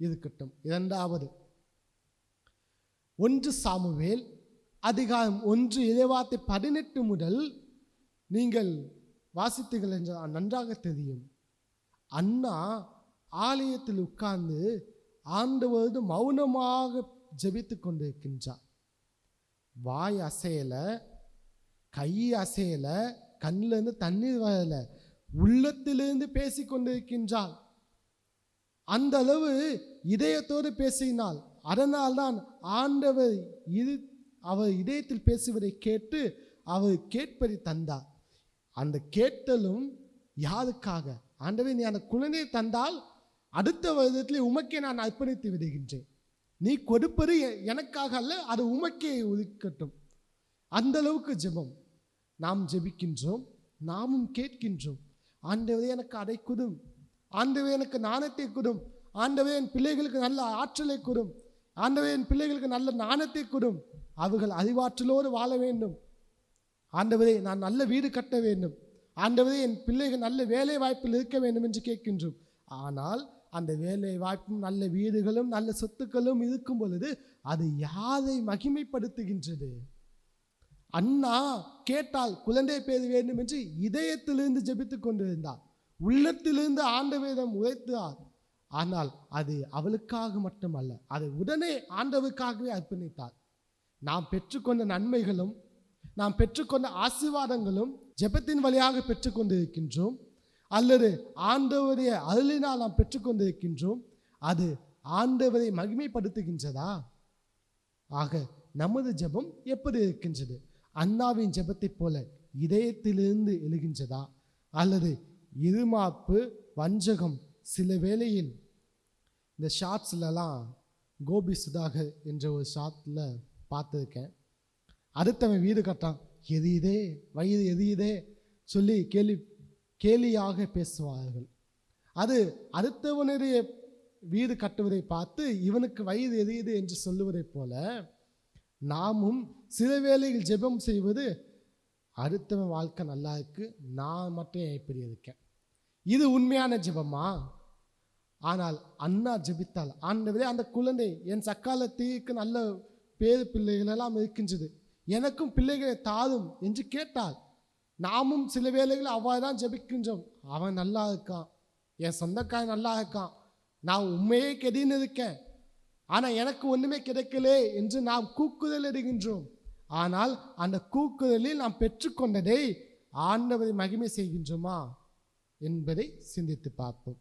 இருக்கட்டும். இரண்டாவது 1 சாமுவேல் அதிகாரம் 1 இறைவார்த்தை 18 முதல் நீங்கள் வாசித்தீர்கள் என்று நன்றாக தெரியும். அன்னா ஆலயத்தில் உட்கார்ந்து ஆண்டவரது மௌனமாக ஜெபித்து கொண்டிருக்கின்றார். வாய் அசையல, கை அசையல, கண்ணிலிருந்து தண்ணீர் வரல, உள்ளத்திலிருந்து பேசிக்கொண்டிருக்கின்றாள். அந்த அளவு இதயத்தோடு பேசினாள். அதனால்தான் ஆண்டவர் அவர் இதயத்தில் பேசுவதை கேட்டு அவர் கேட்பதை தந்தார். அந்த கேட்டலும் யாருக்காக? ஆண்டவே, நீ அந்த குழந்தையை தந்தால் அடுத்த வருடத்தில் உமக்கே நான் அர்ப்பணித்து விடுகின்றேன். நீ கொடுப்பது எனக்காக அல்ல, அது உமக்கே ஒதுக்கட்டும். அந்த அளவுக்கு ஜெபம். நாம் ஜெபிக்கின்றோம், நாமும் கேட்கின்றோம். ஆண்டவரே, எனக்கு அதை கொடும். ஆண்டவரே, எனக்கு நாணத்தை கொடும். ஆண்டவரே, என் பிள்ளைகளுக்கு நல்ல ஆற்றலை கொடும். ஆண்டவரே, என் பிள்ளைகளுக்கு நல்ல நாணத்தை கொடும். அவர்கள் அறிவாற்றலோடு வாழ வேண்டும். ஆண்டவரே, நான் நல்ல வீடு கட்ட வேண்டும். ஆண்டவரே, என் பிள்ளைகள் நல்ல வேலை வாய்ப்பில் இருக்க வேண்டும் என்று கேட்கின்றோம். ஆனால் அந்த வேலை வாய்ப்பும் நல்ல வீடுகளும் நல்ல சொத்துக்களும் இருக்கும் பொழுது அது யாரை மகிமைப்படுத்துகின்றது? அண்ணா கேட்டால் குழந்தை பேர் வேண்டும் என்று இதயத்திலிருந்து ஜெபித்து கொண்டிருந்தார். உள்ளத்திலிருந்து ஆண்டவரிடம் உரைத்தார். ஆனால் அது அவளுக்காக மட்டுமல்ல, அதை உடனே ஆண்டவருக்காகவே அர்ப்பணித்தார். நாம் பெற்றுக்கொண்ட நன்மைகளும் நாம் பெற்றுக்கொண்ட ஆசீர்வாதங்களும் ஜெபத்தின் வழியாக பெற்றுக்கொண்டிருக்கின்றோம், அல்லது ஆண்டவருடைய அருளினால் நாம் பெற்றுக்கொண்டிருக்கின்றோம். அது ஆண்டவரை மகிமைப்படுத்துகின்றதா? ஆக நமது ஜெபம் எப்படி இருக்கின்றது? அன்னாவின் ஜெபத்தை போல இதயத்திலிருந்து எழுகின்றதா, அல்லது இருமாப்பு, வஞ்சகம்? சில வேளையில் இந்த ஷார்ட்ஸ்லாம் கோபி சுதாகர் என்ற ஒரு ஷார்ட்டில் பார்த்துருக்கேன். அடுத்தவன் வீடு கட்டான், எரியுதே வயிறு எரியுதே சொல்லி கேலியாக பேசுவார்கள். அது அடுத்தவனுடைய வீடு கட்டுவதை பார்த்து இவனுக்கு வயிறு எரியுது என்று சொல்லுவதை போல நாமும் சில வேளையில் ஜெபம் செய்வது, அடுத்தவன் வாழ்க்கை நல்லா இருக்கு, நான் மட்டும் எப்படி இருக்கேன். இது உண்மையான ஜெபமா? ஆனால் அண்ணா ஜெபித்தாள், ஆண்டவரே, அந்த குழந்தை என் சக்காலத்துக்கு நல்ல பேரு பிள்ளைகள் எல்லாம் இருக்கின்றது, எனக்கும் பிள்ளைகளை தாரும் என்று கேட்டாள். நாமும் சில வேளைகள் அவ்வாறு தான் ஜெபிக்கின்றோம். அவன் நல்லா இருக்கான், என் சொந்தக்காரன் நல்லா இருக்கான், நான் உண்மையே கெதின்னு இருக்கேன், ஆனால் எனக்கு ஒன்றுமே கிடைக்கலே என்று நாம் கூக்குரல் இடுகின்றோம். ஆனால் அந்த கூக்குரலில் நாம் பெற்றுக்கொண்டதை ஆண்டவரை மகிமை செய்கின்றோமா என்பதை சிந்தித்து பார்ப்போம்.